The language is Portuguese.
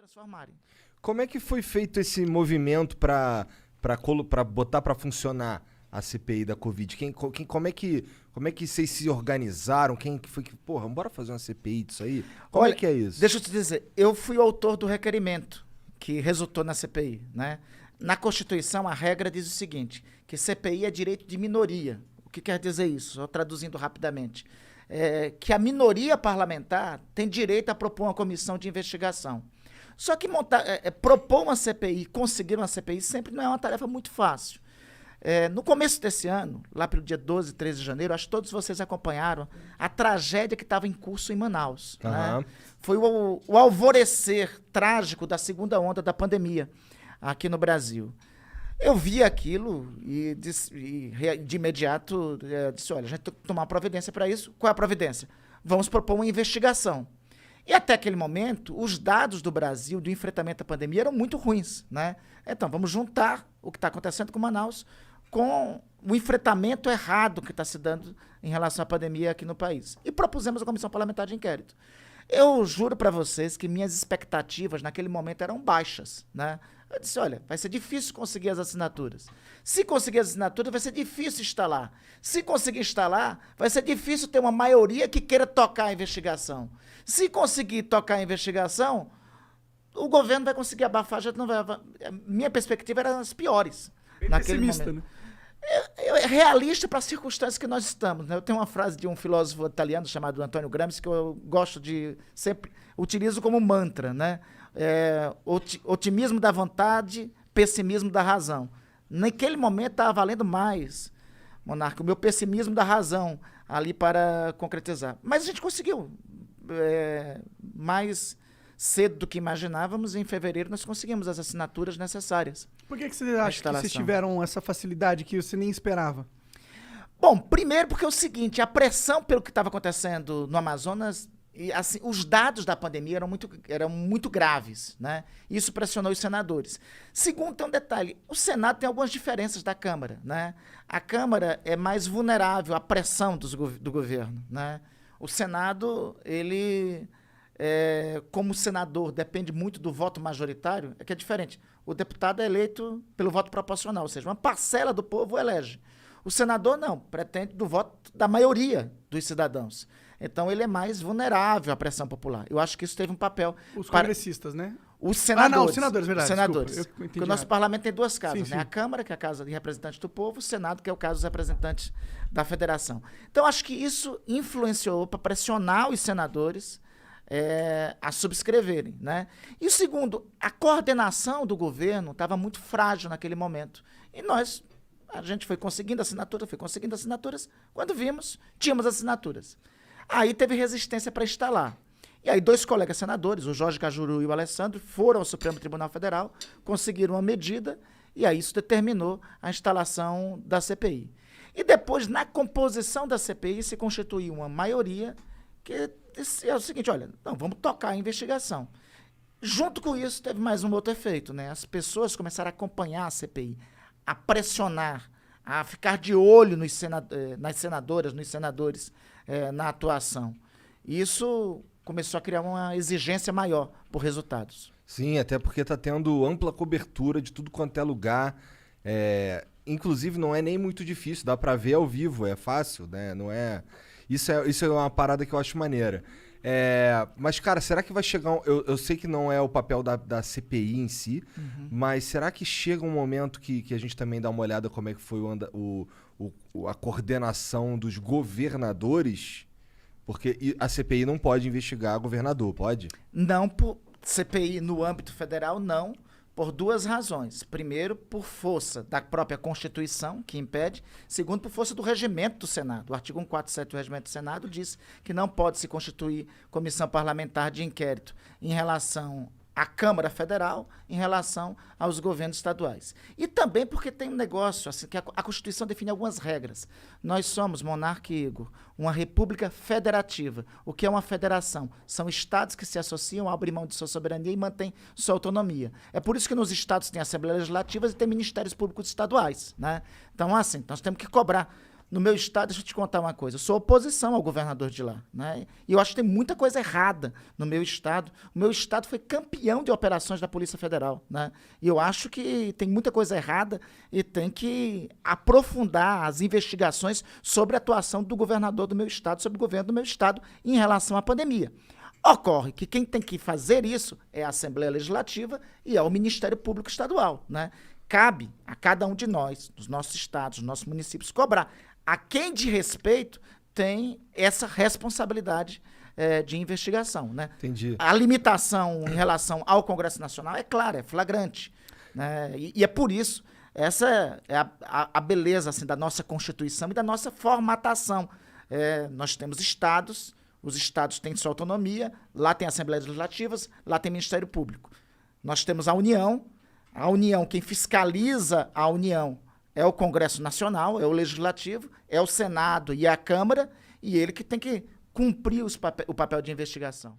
transformarem. Como é que foi feito esse movimento para botar para funcionar a CPI da Covid? Como é que vocês se organizaram? Quem que foi que, porra, bora fazer uma CPI disso aí? Como Olha, é que é isso? Deixa eu te dizer, eu fui o autor do requerimento que resultou na CPI, né? Na Constituição, a regra diz o seguinte, que CPI é direito de minoria. O que quer dizer isso? Só traduzindo rapidamente. Que a minoria parlamentar tem direito a propor uma comissão de investigação. Só que propor uma CPI, conseguir uma CPI, sempre não é uma tarefa muito fácil. No começo desse ano, lá pelo dia 12, 13 de janeiro, acho que todos vocês acompanharam a tragédia que estava em curso em Manaus. Uhum. Né? Foi o alvorecer trágico da segunda onda da pandemia aqui no Brasil. Eu vi aquilo e de imediato disse, olha, a gente tem que tomar uma providência para isso. Qual é a providência? Vamos propor uma investigação. E até aquele momento, os dados do Brasil do enfrentamento à pandemia eram muito ruins, né? Então, vamos juntar o que está acontecendo com Manaus com o enfrentamento errado que está se dando em relação à pandemia aqui no país. E propusemos a comissão parlamentar de inquérito. Eu juro para vocês que minhas expectativas naquele momento eram baixas, né? Eu disse, olha, vai ser difícil conseguir as assinaturas. Se conseguir as assinaturas, vai ser difícil instalar. Se conseguir instalar, vai ser difícil ter uma maioria que queira tocar a investigação. Se conseguir tocar a investigação, o governo vai conseguir abafar, já não vai. Minha perspectiva era as piores. Bem naquele pessimista, momento. né? É realista para as circunstâncias que nós estamos. Né? Eu tenho uma frase de um filósofo italiano chamado Antonio Gramsci que eu gosto de sempre utilizo como mantra, né? Otimismo da vontade, pessimismo da razão. Naquele momento estava valendo mais, Monarca, o meu pessimismo da razão ali para concretizar. Mas a gente conseguiu. Mais cedo do que imaginávamos, em fevereiro nós conseguimos as assinaturas necessárias. Por que você acha que vocês tiveram essa facilidade que você nem esperava? Bom, primeiro porque é o seguinte, a pressão pelo que estava acontecendo no Amazonas, e, assim, os dados da pandemia eram muito graves, né? Isso pressionou os senadores. Segundo, tem um detalhe, o Senado tem algumas diferenças da Câmara, né? A Câmara é mais vulnerável à pressão do governo, né? O Senado, ele, como o senador depende muito do voto majoritário, é que é diferente. O deputado é eleito pelo voto proporcional, ou seja, uma parcela do povo elege. O senador não, pretende do voto da maioria dos cidadãos. Então, ele é mais vulnerável à pressão popular. Eu acho que isso teve um papel... Os congressistas, né? Os senadores. Os senadores, verdade. Os senadores. Desculpa, Porque o nosso parlamento tem duas casas, sim, né? sim. A Câmara, que é a casa de representantes do povo, o Senado, que é o caso dos representantes da federação. Então, acho que isso influenciou para pressionar os senadores a subscreverem, né? E o segundo, a coordenação do governo estava muito frágil naquele momento. E a gente foi conseguindo assinaturas, quando vimos, tínhamos assinaturas. Aí teve resistência para instalar. E aí 2 colegas senadores, o Jorge Cajuru e o Alessandro, foram ao Supremo Tribunal Federal, conseguiram uma medida, e aí isso determinou a instalação da CPI. E depois, na composição da CPI, se constituiu uma maioria que disse o seguinte, olha, não, vamos tocar a investigação. Junto com isso, teve mais um outro efeito, né? As pessoas começaram a acompanhar a CPI, a pressionar, a ficar de olho nas senadoras, nos senadores, na atuação. Isso começou a criar uma exigência maior por resultados. Sim, até porque tá tendo ampla cobertura de tudo quanto é lugar. Inclusive, não é nem muito difícil, dá pra ver ao vivo, é fácil, né? Não é... Isso é uma parada que eu acho maneira. Mas, cara, será que vai chegar... Eu sei que não é o papel da CPI em si, mas será que chega um momento que a gente também dá uma olhada como é que foi a coordenação dos governadores? Porque a CPI não pode investigar governador, pode? Não, por CPI no âmbito federal, não, por 2 razões. Primeiro, por força da própria Constituição, que impede. Segundo, por força do regimento do Senado. O artigo 147 do regimento do Senado diz que não pode se constituir comissão parlamentar de inquérito em relação à Câmara Federal, em relação aos governos estaduais. E também porque tem um negócio, assim, que a Constituição define algumas regras. Nós somos, Monarca e Igor, uma república federativa. O que é uma federação? São estados que se associam, abrem mão de sua soberania e mantêm sua autonomia. É por isso que nos estados tem assembleias legislativas e tem ministérios públicos estaduais, né? Então, assim, nós temos que cobrar. no meu estado, deixa eu te contar uma coisa, eu sou oposição ao governador de lá, né? E eu acho que tem muita coisa errada no meu estado. O meu estado foi campeão de operações da Polícia Federal, né? E eu acho que tem muita coisa errada e tem que aprofundar as investigações sobre a atuação do governador do meu estado, sobre o governo do meu estado em relação à pandemia. Ocorre que quem tem que fazer isso é a Assembleia Legislativa e é o Ministério Público Estadual, né? Cabe a cada um de nós, dos nossos estados, dos nossos municípios, cobrar. A quem de respeito tem essa responsabilidade de investigação, né? Entendi. A limitação em relação ao Congresso Nacional é clara, é flagrante, né? E é por isso, essa é a beleza assim, da nossa Constituição e da nossa formatação. Nós temos estados, os estados têm sua autonomia, lá tem Assembleias Legislativas, lá tem Ministério Público. Nós temos a União, quem fiscaliza a União é o Congresso Nacional, é o Legislativo, é o Senado e a Câmara, e ele que tem que cumprir o papel de investigação.